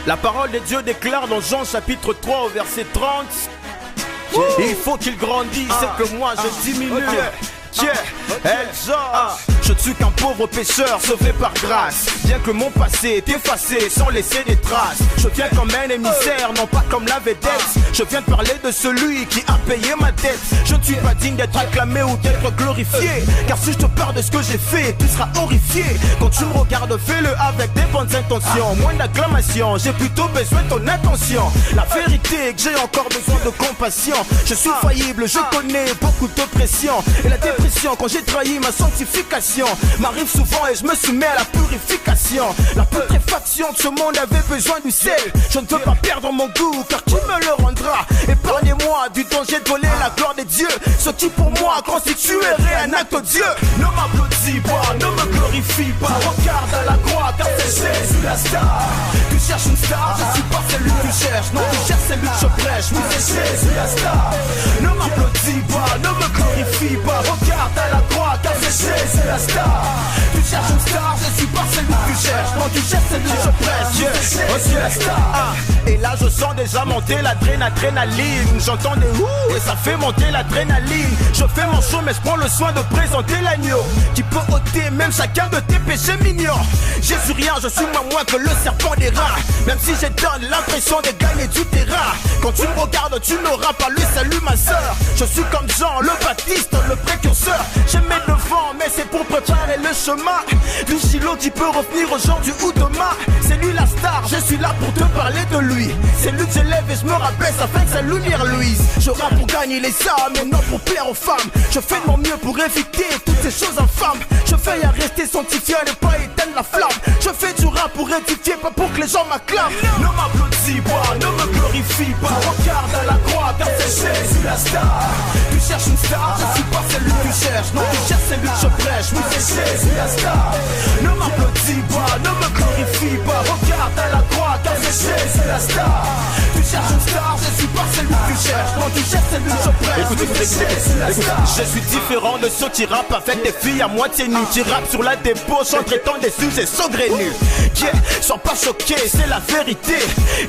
La parole de Dieu déclare dans Jean chapitre 3 au verset 30. Il faut qu'il grandisse et que moi je diminue. Je ne suis qu'un pauvre pécheur sauvé par grâce. Bien que mon passé est effacé sans laisser des traces. Je viens comme un émissaire, non pas comme la vedette. Je viens de parler de celui qui a payé ma dette. Je ne suis pas digne d'être acclamé ou d'être glorifié, car si je te parle de ce que j'ai fait, tu seras horrifié. Quand tu me regardes, fais-le avec des bonnes intentions. Moins d'acclamation, j'ai plutôt besoin de ton attention. La vérité est que j'ai encore besoin de compassion. Je suis faillible, je connais beaucoup de pression. Et la dépression quand j'ai trahi ma sanctification m'arrive souvent et je me soumets à la purification. La putréfaction de ce monde avait besoin du sel. Je ne veux pas perdre mon goût, car qui me le rendra? Épargnez-moi du danger de voler la gloire des dieux. Ce qui pour moi constituerait un acte Dieu. Ne m'applaudis pas, ne me glorifie pas. Regarde à la croix, car c'est Jésus la star. Tu cherches une star, je suis pas celui que tu cherches. Non, tu cherches celui que je prêche. Oui, c'est Jésus la star. Ne m'applaudis pas, ne me glorifie pas. Regarde à la croix, car c'est Jésus la star. Tu cherches une star, je suis pas celui que tu cherches. Non, tu cherches celui que je prêche. Jésus la star. Et là je sens déjà monter l'adrénaline. J'entends des ouh et ça fait monter l'adrénaline. Je fais mon show mais je prends le soin de présenter l'agneau qui peut ôter même chacun de tes péchés mignons. J'ai su rien, je suis moins que le serpent des rats. Même si je donne l'impression de gagner du terrain. Quand tu me regardes tu n'auras pas le salut ma soeur. Je suis comme Jean le Baptiste, le précurseur. Je mets devant mais c'est pour préparer le chemin du silo qui peut revenir aujourd'hui ou demain. C'est lui la star, je suis là pour te parler de lui. C'est lui que j'élève et je me rabaisse afin que sa lumière luise. Je rappe pour gagner les âmes et non pour plaire aux femmes. Je fais de mon mieux pour éviter toutes ces choses infâmes. Je fais à rester sanctifié et ne pas éteindre la flamme. Je fais du rap pour édifier, pas pour que les gens m'acclament. Ne m'applaudis pas, ne me glorifie pas. Regarde à la croix car c'est Jésus la star. Tu cherches une star, je suis pas celui que tu cherches. Non, tu cherches celui que je prêche. Oui, c'est Jésus la star. Ne m'applaudis pas, ne me glorifie pas. Regarde à la croix car c'est Jésus la star. Tu cherches une star, je suis pas celui que tu cherches. Non, tu cherches celui que je prêche. Je suis différent de ceux qui rappent avec des filles à moitié nues, qui rappent sur la débauche en traitant des sujets saugrenus. Sois pas choqué, c'est la vérité.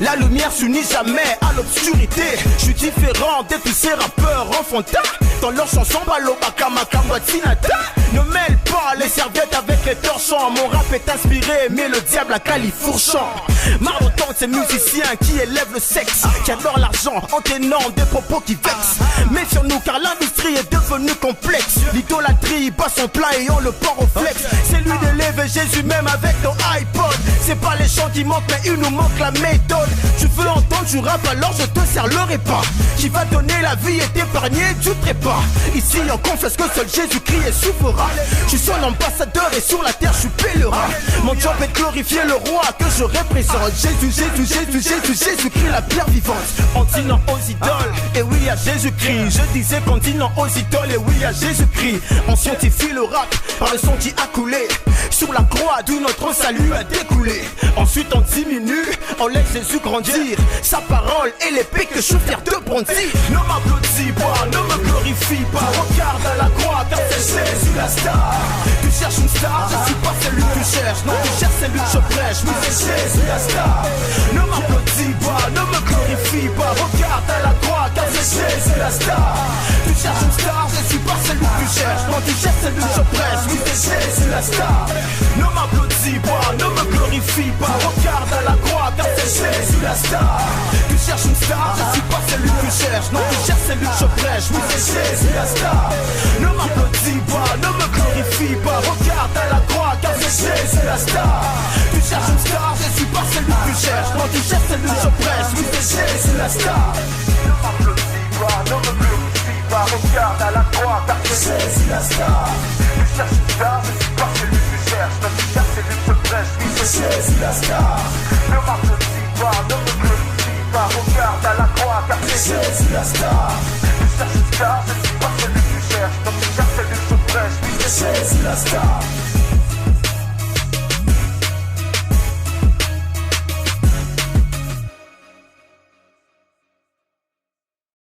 La lumière s'unit jamais à l'obscurité. Je suis différent de tous ces rappeurs enfantins. Dans leurs chansons, Balo, Bakama, Kambatinata. Ne mêle pas les serviettes avec les torchons. Mon rap est inspiré, mais le diable a califourchant. Marre autant de ces musiciens qui élèvent le sexe, qui adorent l'argent en tenant des propos qui vexent. Méfions-nous car l'industrie est devenue complexe. L'idolâtrie bat son plein et on le porte au flex. C'est lui d'élever Jésus même avec ton iPod. C'est pas les chants qui manquent mais il nous manque la méthode. Tu veux entendre du rap alors je te sers le repas qui va donner la vie et t'épargner du trépas. Ici on confesse que seul Jésus-Christ est souverain. Je suis son ambassadeur et sur la terre je suis pèlerin. Mon job est de glorifier le roi que je représente. Jésus, Jésus, Jésus, Jésus, Jésus-Christ la pierre vivante. On dit non aux idoles et oui à Jésus-Christ. Je disais qu'on dit non aux idoles et oui à Jésus-Christ. On scientifie le rap par le son qui a coulé sur la croix d'où notre salut a découlé. Ensuite on diminue, on laisse Jésus grandir. Sa parole est l'épée que je suis fier de brandir. Ne m'applaudis pas, ne me glorifie pas. Regarde à la croix car c'est Jésus la star. Tu cherches une star, je suis pas celui que tu cherches. Non, tu cherches celui que je prêche. Oui, c'est Jésus la star. Ne m'applaudis pas, ne me glorifie pas. Regarde à la croix car c'est Jésus la star. Tu cherches une star, je suis pas celui que tu cherches. Non, tu cherches celui que je prêche. Oui, c'est Jésus la star. Ne m'applaudis pas, ne me glorifie pas. Regarde à la croix car c'est Jésus la star. Tu cherches une star, je suis pas celui que tu cherches. Non, tu cherches celui que je prêche. Oui, c'est Jésus la star. Ne m'applaudis pas, ne me glorifie pas. Regarde à la croix car c'est Jésus la star. Tu cherches une star, je suis pas celui que tu cherches. Non, tu cherches celui que je prêche. Oui, c'est Jésus la star. Ne m'applaudis pas, ne me glorifie pas. Regarde à la croix car c'est Jésus la star. Tu cherches une star, je suis pas celui que tu cherches. Non, tu cherches celui que je prêche. Oui, c'est Jésus la star. Ne m'applaudis pas, ne me glorifie pas. Regarde à la croix car c'est Jésus la star. Tu cherches une star, je suis pas celui que tu cherches. Non, tu cherches celui que je prêche. Oui, c'est Jésus la star.